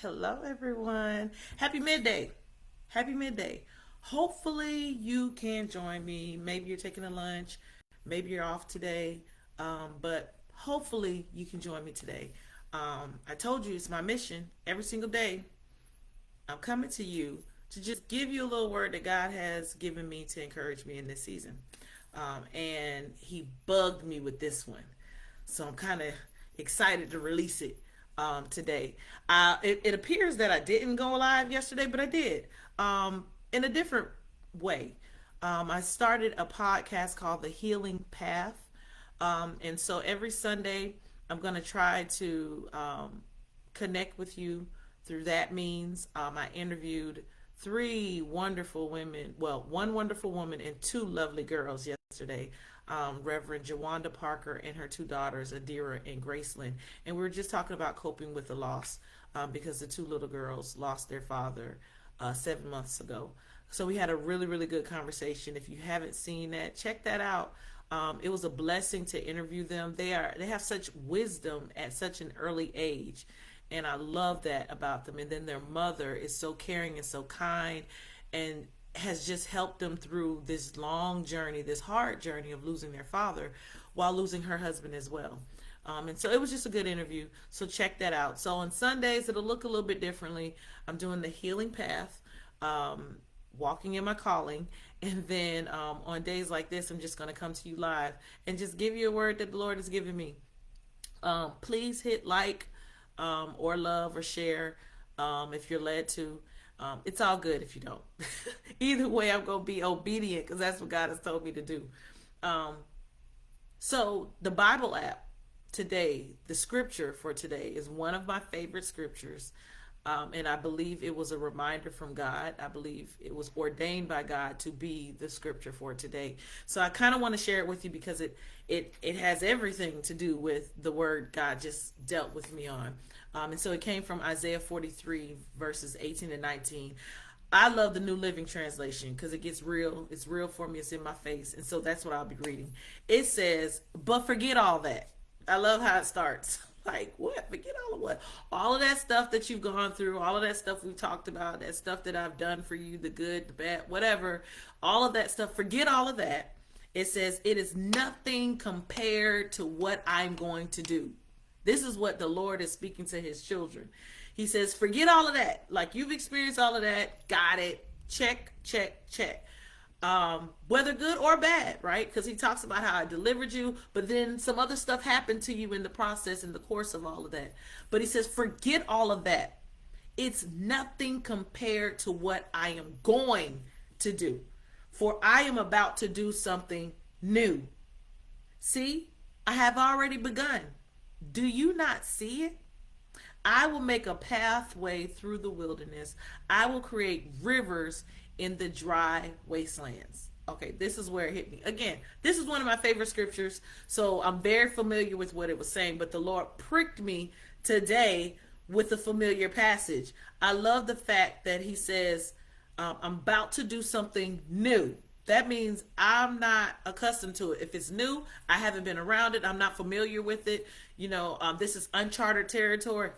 Hello, everyone. Happy midday. Happy midday. Hopefully, you can join me. Maybe you're taking a lunch. Maybe you're off today. But hopefully, you can join me today. I told you it's my mission every single day. I'm coming to you to just give you a little word that God has given me to encourage me in this season. And He bugged me with this one. So I'm kind of excited to release it today. It appears that I didn't go live yesterday, but I did in a different way. I started a podcast called The Healing Path. And so every Sunday, I'm going to try to connect with you through that means. I interviewed three wonderful women, well, one wonderful woman and two lovely girls yesterday. Reverend Jawanda Parker and her two daughters, Adira and Gracelyn. And we were just talking about coping with the loss because the two little girls lost their father 7 months ago. So we had a really, really good conversation. If you haven't seen that, check that out. It was a blessing to interview them. They have such wisdom at such an early age. And I love that about them. And then their mother is so caring and so kind and has just helped them through this long journey, this hard journey of losing their father while losing her husband as well. And so it was just a good interview. So check that out. So on Sundays, it'll look a little bit differently. I'm doing the healing path, walking in my calling. And then on days like this, I'm just going to come to you live and just give you a word that the Lord has given me. Please hit like or love or share if you're led to. It's all good if you don't. Either way, I'm going to be obedient because that's what God has told me to do. So the Bible app today, the scripture for today is one of my favorite scriptures. And I believe it was a reminder from God. I believe it was ordained by God to be the scripture for today. So I kind of want to share it with you because it has everything to do with the word God just dealt with me on. And so it came from Isaiah 43 verses 18 and 19. I love the New Living Translation because it gets real. It's real for me. It's in my face. And so that's what I'll be reading. It says, but forget all that. I love how it starts. Like, what? Forget all of what? All of that stuff that you've gone through, all of that stuff we've talked about, that stuff that I've done for you, the good, the bad, whatever, all of that stuff, forget all of that. It says, it is nothing compared to what I'm going to do. This is what the Lord is speaking to his children. He says, forget all of that. Like, you've experienced all of that. Got it. Check, check, check. Whether good or bad, right? Because he talks about how I delivered you, but then some other stuff happened to you in the process, in the course of all of that. But he says, forget all of that. It's nothing compared to what I am going to do. For I am about to do something new. See, I have already begun. Do you not see it? I will make a pathway through the wilderness. I will create rivers in the dry wastelands. Okay, this is where it hit me. Again, this is one of my favorite scriptures, so I'm very familiar with what it was saying, but the Lord pricked me today with a familiar passage. I love the fact that he says, I'm about to do something new. That means I'm not accustomed to it. If it's new, I haven't been around it. I'm not familiar with it. This is uncharted territory.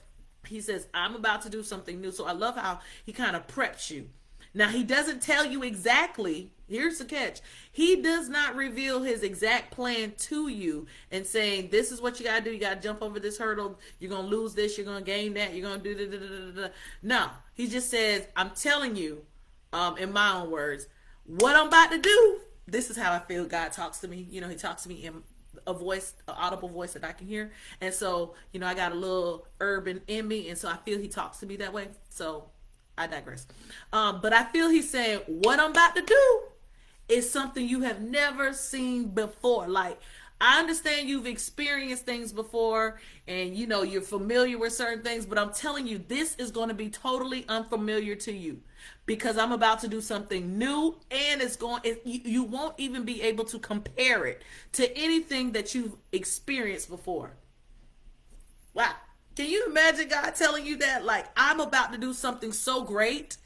He says, I'm about to do something new. So I love how he kind of preps you. Now, he doesn't tell you exactly. Here's the catch. He does not reveal his exact plan to you and saying, this is what you got to do. You got to jump over this hurdle. You're going to lose this. You're going to gain that. You're going to do da. No, he just says, I'm telling you, in my own words, what I'm about to do. This is how I feel God talks to me. He talks to me in a voice, an audible voice that I can hear. And so, I got a little urban in me. And so I feel he talks to me that way. So I digress. But I feel he's saying what I'm about to do is something you have never seen before. Like, I understand you've experienced things before and you're familiar with certain things, but I'm telling you, this is going to be totally unfamiliar to you because I'm about to do something new and you won't even be able to compare it to anything that you've experienced before. Wow. Can you imagine God telling you that? Like, I'm about to do something so great,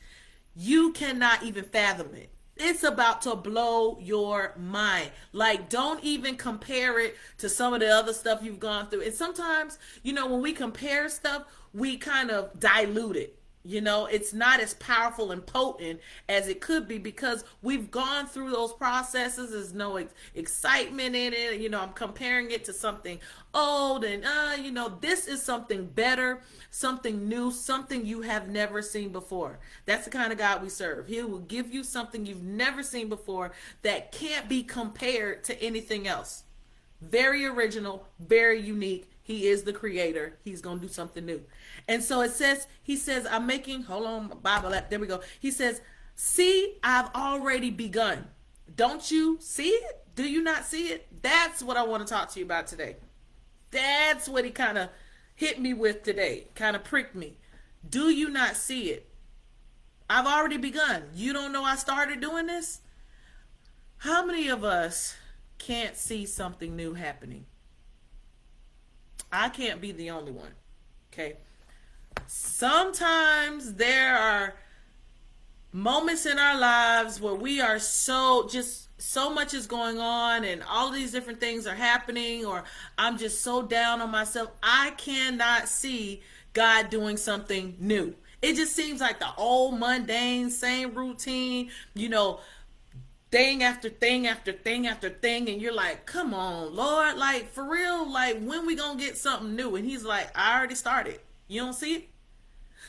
you cannot even fathom it. It's about to blow your mind. Like, don't even compare it to some of the other stuff you've gone through. And sometimes, when we compare stuff, we kind of dilute it. It's not as powerful and potent as it could be because we've gone through those processes. There's no excitement in it. I'm comparing it to something old, and this is something better, something new, something you have never seen before. That's the kind of God we serve. He will give you something you've never seen before that can't be compared to anything else. Very original, very unique. He is the creator. He's going to do something new. And so he says, I'm making, hold on, Bible app, there we go. He says, see, I've already begun. Don't you see it? Do you not see it? That's what I want to talk to you about today. That's what he kind of hit me with today, kind of pricked me. Do you not see it? I've already begun. You don't know I started doing this? How many of us can't see something new happening? I can't be the only one. Okay. Sometimes there are moments in our lives where we are so much is going on and all these different things are happening, or I'm just so down on myself. I cannot see God doing something new. It just seems like the old mundane, same routine, thing after thing after thing after thing, and you're like, come on, Lord, like, for real, like, when we gonna get something new? And he's like, I already started. You don't see it?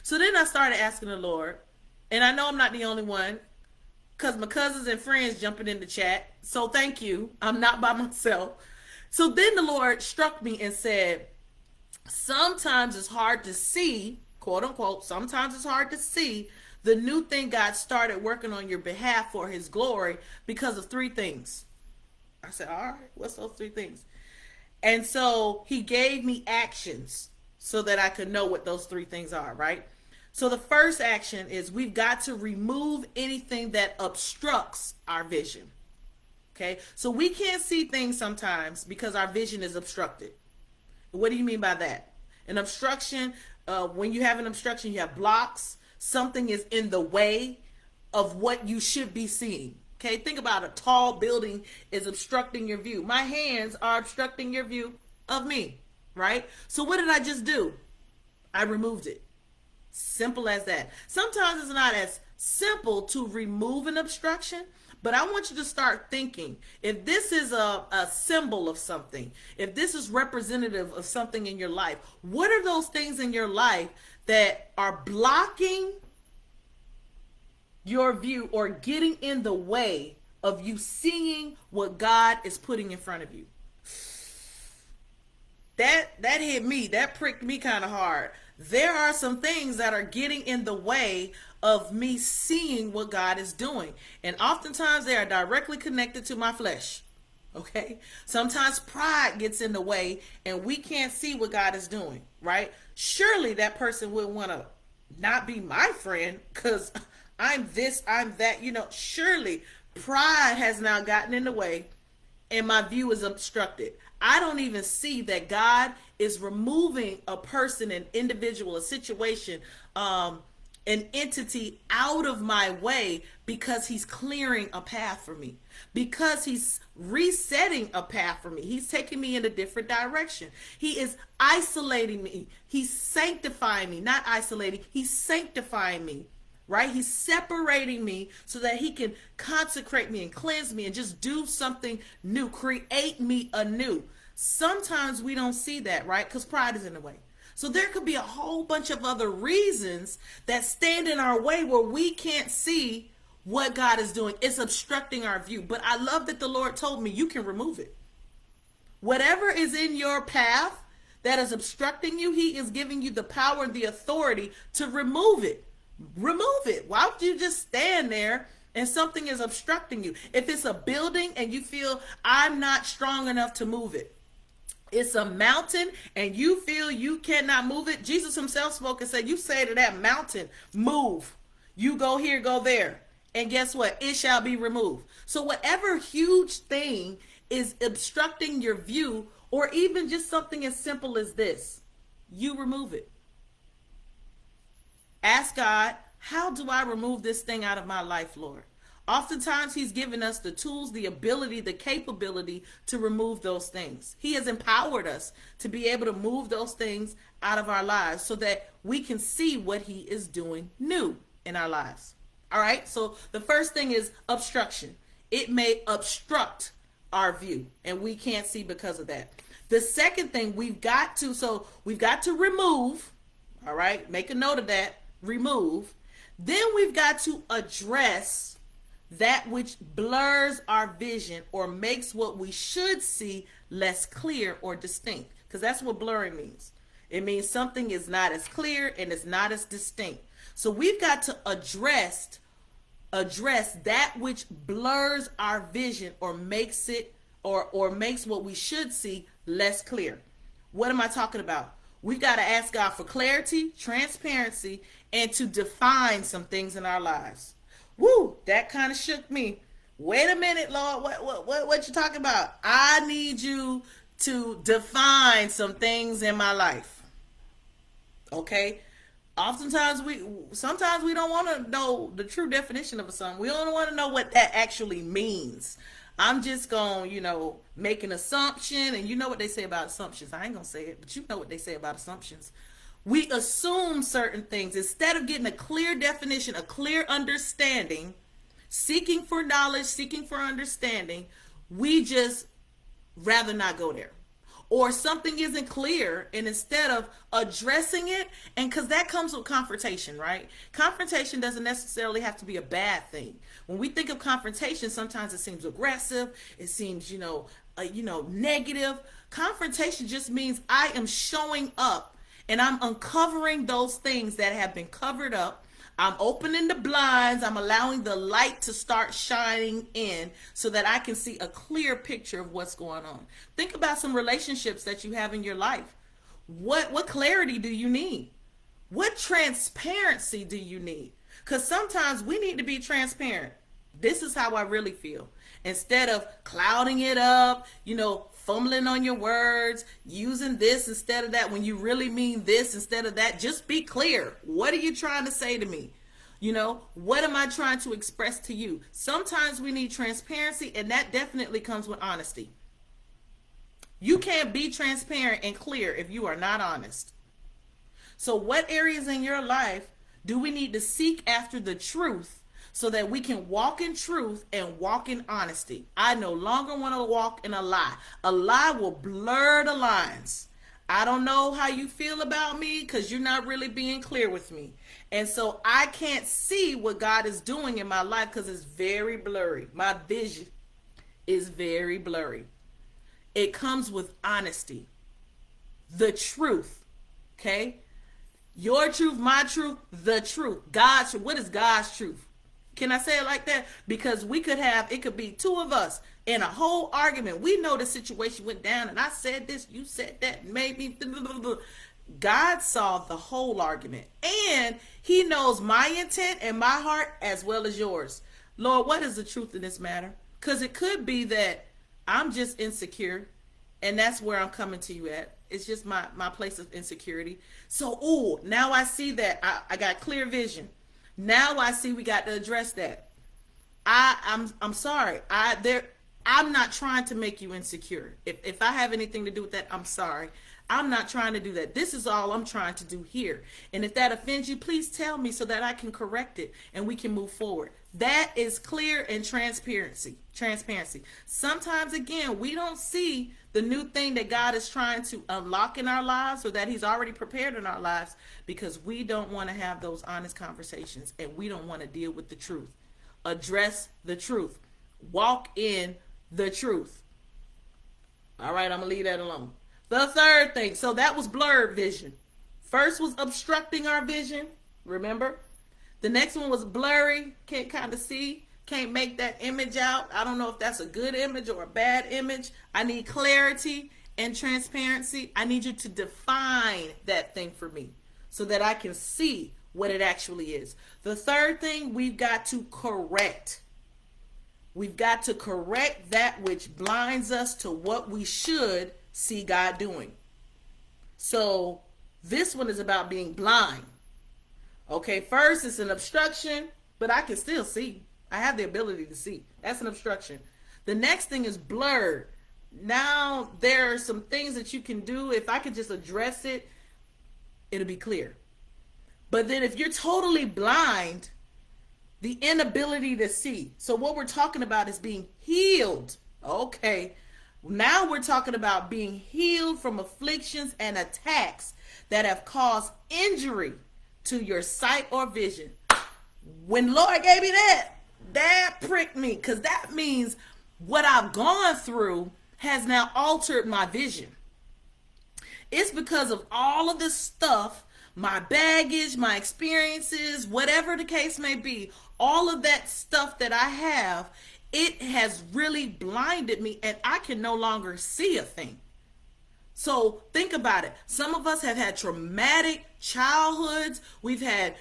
So then I started asking the Lord, and I know I'm not the only one, because my cousins and friends jumping in the chat, so thank you, I'm not by myself. So then the Lord struck me and said, sometimes it's hard to see, quote unquote, sometimes it's hard to see the new thing God started working on your behalf for his glory because of three things. I said, all right, what's those three things? And so he gave me actions so that I could know what those three things are, right? So the first action is we've got to remove anything that obstructs our vision. Okay? So we can't see things sometimes because our vision is obstructed. What do you mean by that? An obstruction, when you have an obstruction, you have blocks. Something is in the way of what you should be seeing. Okay, think about a tall building is obstructing your view. My hands are obstructing your view of me, right? So what did I just do? I removed it. Simple as that. Sometimes it's not as simple to remove an obstruction, but I want you to start thinking, if this is a symbol of something, if this is representative of something in your life, what are those things in your life that are blocking your view or getting in the way of you seeing what God is putting in front of you? That hit me. That pricked me kind of hard. There are some things that are getting in the way of me seeing what God is doing. And oftentimes they are directly connected to my flesh. Okay? Sometimes pride gets in the way and we can't see what God is doing, right? Surely that person would want to not be my friend because I'm this, I'm that, surely pride has now gotten in the way and my view is obstructed. I don't even see that God is removing a person, an individual, a situation, an entity out of my way because he's clearing a path for me, because he's resetting a path for me. He's taking me in a different direction. He is isolating me. He's sanctifying me, not isolating. He's sanctifying me, right? He's separating me so that he can consecrate me and cleanse me and just do something new, create me anew. Sometimes we don't see that, right? Because pride is in the way. So there could be a whole bunch of other reasons that stand in our way where we can't see what God is doing. It's obstructing our view. But I love that the Lord told me you can remove it. Whatever is in your path that is obstructing you, he is giving you the power and the authority to remove it. Remove it. Why would you just stand there and something is obstructing you? If it's a building and you feel I'm not strong enough to move it, it's a mountain and you feel you cannot move it. Jesus himself spoke and said, you say to that mountain, move. You go here, go there. And guess what? It shall be removed. So whatever huge thing is obstructing your view, or even just something as simple as this, you remove it. Ask God, how do I remove this thing out of my life, Lord? Oftentimes, he's given us the tools, the ability, the capability to remove those things. He has empowered us to be able to move those things out of our lives so that we can see what he is doing new in our lives. All right. So the first thing is obstruction. It may obstruct our view and we can't see because of that. The second thing we've got to remove. All right. Make a note of that. Remove. Then we've got to address that which blurs our vision or makes what we should see less clear or distinct. Because that's what blurring means. It means something is not as clear and it's not as distinct. So we've got to address that which blurs our vision or makes it or makes what we should see less clear. What am I talking about? We've got to ask God for clarity, transparency, and to define some things in our lives. Woo, that kind of shook me. Wait a minute, Lord, what you talking about? I need you to define some things in my life. Okay? Sometimes we don't want to know the true definition of a song. We don't want to know what that actually means. I'm just going, make an assumption. And you know what they say about assumptions. I ain't going to say it, but you know what they say about assumptions. We assume certain things instead of getting a clear definition, a clear understanding, seeking for knowledge, seeking for understanding. We just rather not go there. Or something isn't clear, and instead of addressing it, and because that comes with confrontation, right? Confrontation doesn't necessarily have to be a bad thing. When we think of confrontation, sometimes it seems aggressive. It seems, negative. Confrontation just means I am showing up and I'm uncovering those things that have been covered up. I'm opening the blinds. I'm allowing the light to start shining in so that I can see a clear picture of what's going on. Think about some relationships that you have in your life. What clarity do you need? What transparency do you need? Because sometimes we need to be transparent. This is how I really feel. Instead of clouding it up, fumbling on your words, using this instead of that when you really mean this instead of that. Just be clear. What are you trying to say to me? What am I trying to express to you? Sometimes we need transparency, and that definitely comes with honesty. You can't be transparent and clear if you are not honest. So what areas in your life do we need to seek after the truth so that we can walk in truth and walk in honesty? I no longer want to walk in a lie. A lie will blur the lines. I don't know how you feel about me because you're not really being clear with me. And so I can't see what God is doing in my life because it's very blurry. My vision is very blurry. It comes with honesty. The truth. Okay? Your truth, my truth, the truth. God's truth. What is God's truth? Can I say it like that? Because it could be two of us in a whole argument. We know the situation went down and I said this, you said that, maybe. God saw the whole argument and he knows my intent and my heart as well as yours. Lord, what is the truth in this matter? Because it could be that I'm just insecure and that's where I'm coming to you at. It's just my place of insecurity. So, now I see that. I got clear vision. Now I see we got to address that. I'm sorry. I'm not trying to make you insecure. If I have anything to do with that, I'm sorry. I'm not trying to do that. This is all I'm trying to do here. And if that offends you, please tell me so that I can correct it and we can move forward. That is clear and transparency. Sometimes, again, we don't see the new thing that God is trying to unlock in our lives or that he's already prepared in our lives because we don't want to have those honest conversations and we don't want to deal with the truth. Address the truth. Walk in the truth. All right, I'm going to leave that alone. The third thing, so that was blurred vision. First was obstructing our vision, remember? The next one was blurry, can't kind of see, can't make that image out. I don't know if that's a good image or a bad image. I need clarity and transparency. I need you to define that thing for me so that I can see what it actually is. The third thing, we've got to correct. We've got to correct that which blinds us to what we should see God doing. So this one is about being blind. Okay, first it's an obstruction, but I can still see. I have the ability to see. That's an obstruction. The next thing is blurred. Now there are some things that you can do. If I could just address it, it'll be clear. But then if you're totally blind, the inability to see. So what we're talking about is being healed. Okay. Now we're talking about being healed from afflictions and attacks that have caused injury to your sight or vision. When Lord gave me that pricked me, because that means what I've gone through has now altered my vision. It's because of all of this stuff, my baggage, my experiences, whatever the case may be, all of that stuff that I have, it has really blinded me and I can no longer see a thing. So think about it. Some of us have had traumatic childhoods. We've had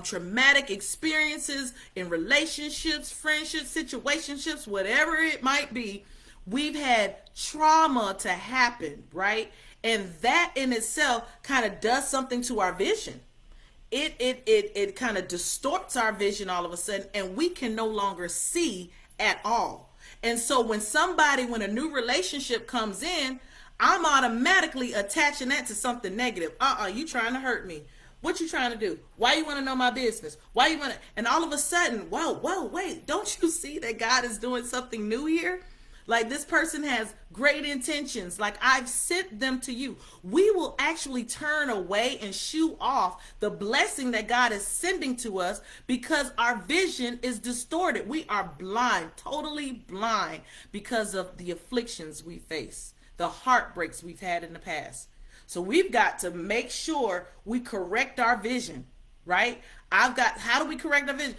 traumatic experiences in relationships, friendships, situationships, whatever it might be. We've had trauma to happen, right? And that in itself kind of does something to our vision. It kind of distorts our vision all of a sudden, and we can no longer see at all. And so when a new relationship comes in, I'm automatically attaching that to something negative. You trying to hurt me. What you trying to do? Why you want to know my business? Why you want to? And all of a sudden, whoa, wait, don't you see that God is doing something new here? Like, this person has great intentions. Like, I've sent them to you. We will actually turn away and shoo off the blessing that God is sending to us because our vision is distorted. We are blind, totally blind, because of the afflictions we face, the heartbreaks we've had in the past. So we've got to make sure we correct our vision, right? How do we correct our vision?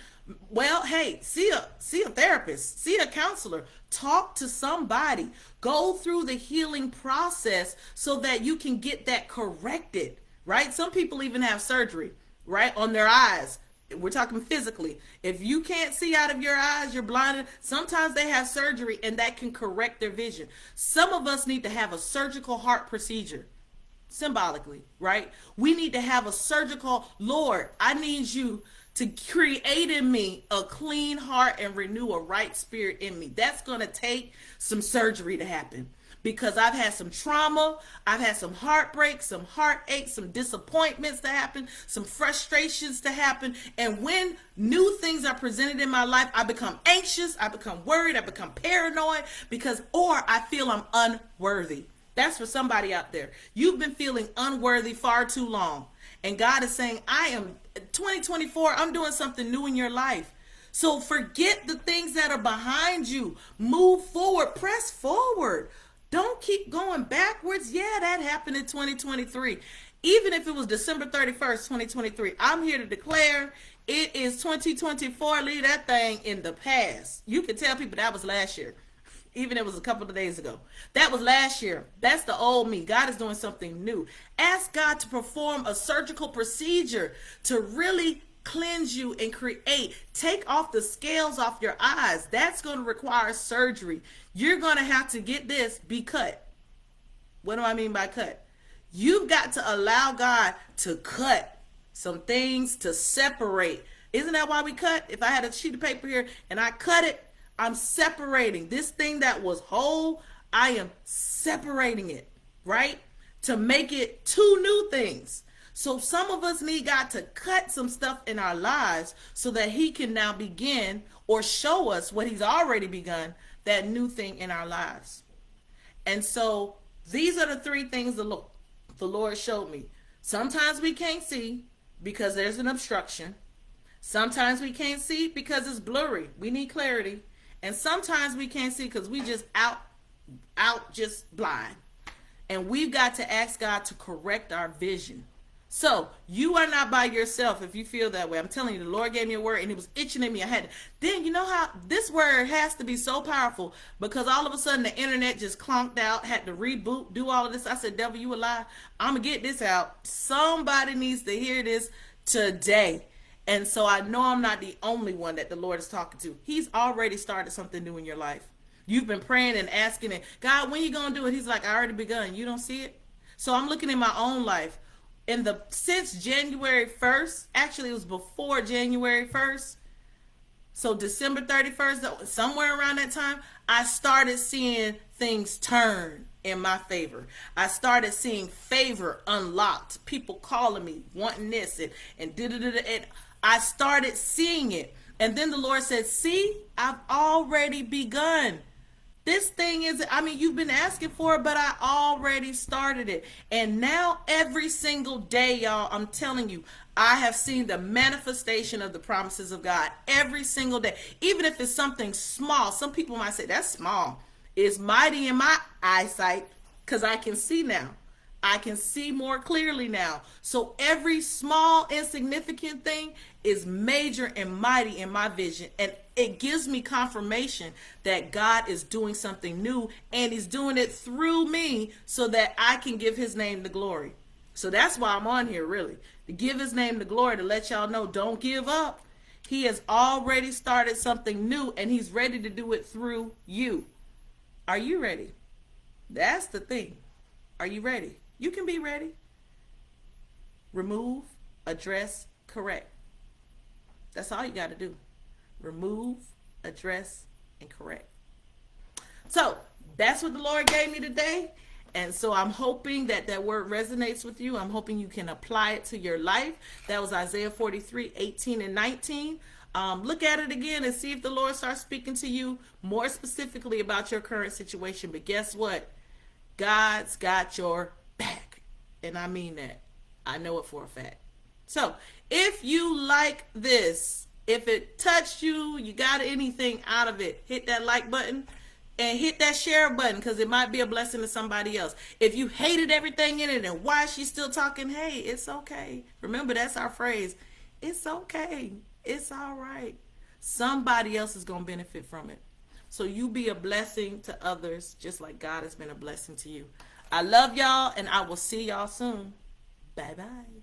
Well, hey, see a therapist, see a counselor, talk to somebody, go through the healing process so that you can get that corrected, right? Some people even have surgery, right, on their eyes. We're talking physically. If you can't see out of your eyes, you're blinded. Sometimes they have surgery and that can correct their vision. Some of us need to have a surgical heart procedure. Symbolically, right? We need to have a surgical, Lord, I need you to create in me a clean heart and renew a right spirit in me. That's going to take some surgery to happen because I've had some trauma, I've had some heartbreak, some heartache, some disappointments to happen, some frustrations to happen. And when new things are presented in my life, I become anxious, I become worried, I become paranoid or I feel I'm unworthy. That's for somebody out there. You've been feeling unworthy far too long. And God is saying, 2024, I'm doing something new in your life. So forget the things that are behind you. Move forward, press forward. Don't keep going backwards. Yeah, that happened in 2023. Even if it was December 31st, 2023, I'm here to declare it is 2024. Leave that thing in the past. You can tell people that was last year. Even it was a couple of days ago. That was last year. That's the old me. God is doing something new. Ask God to perform a surgical procedure to really cleanse you and take off the scales off your eyes. That's going to require surgery. You're going to have to be cut. What do I mean by cut? You've got to allow God to cut some things, to separate. Isn't that why we cut? If I had a sheet of paper here and I cut it, I'm separating this thing that was whole. I am separating it, right? To make it two new things. So some of us need God to cut some stuff in our lives so that he can now begin or show us what he's already begun, that new thing in our lives. And so these are the three things the Lord showed me. Sometimes we can't see because there's an obstruction. Sometimes we can't see because it's blurry. We need clarity. And sometimes we can't see because we just just blind. And we've got to ask God to correct our vision. So you are not by yourself if you feel that way. I'm telling you, the Lord gave me a word and it was itching in me. Then you know how this word has to be so powerful because all of a sudden the internet just clonked out, had to reboot, do all of this. I said, devil, you a lie. I'm going to get this out. Somebody needs to hear this today. And so I know I'm not the only one that the Lord is talking to. He's already started something new in your life. You've been praying and asking it, God, when you going to do it? He's like, I already begun. You don't see it? So I'm looking in my own life. Since January 1st, actually it was before January 1st, So December 31st, somewhere around that time, I started seeing things turn in my favor. I started seeing favor unlocked. People calling me, wanting this and and I started seeing it. And then the Lord said, see, I've already begun. This thing is, I mean, you've been asking for it, but I already started it. And now every single day, y'all, I'm telling you, I have seen the manifestation of the promises of God every single day. Even if it's something small, some people might say that's small. It's mighty in my eyesight because I can see now. I can see more clearly now. So every small, insignificant thing is major and mighty in my vision. And it gives me confirmation that God is doing something new and he's doing it through me so that I can give his name the glory. So that's why I'm on here, really, to give his name the glory, to let y'all know, don't give up. He has already started something new and he's ready to do it through you. Are you ready? That's the thing. Are you ready? You can be ready. Remove, address, correct. That's all you got to do. Remove, address, and correct. So that's what the Lord gave me today. And so I'm hoping that that word resonates with you. I'm hoping you can apply it to your life. That was Isaiah 43, 18 and 19. Look at it again and see if the Lord starts speaking to you more specifically about your current situation. But guess what? God's got your back. And I mean that. I know it for a fact. So if you like this, if it touched you, you got anything out of it, hit that like button and hit that share button because it might be a blessing to somebody else. If you hated everything in it and why is she still talking, hey, it's okay. Remember, that's our phrase. It's okay. It's all right. Somebody else is going to benefit from it. So you be a blessing to others just like God has been a blessing to you. I love y'all and I will see y'all soon. Bye-bye.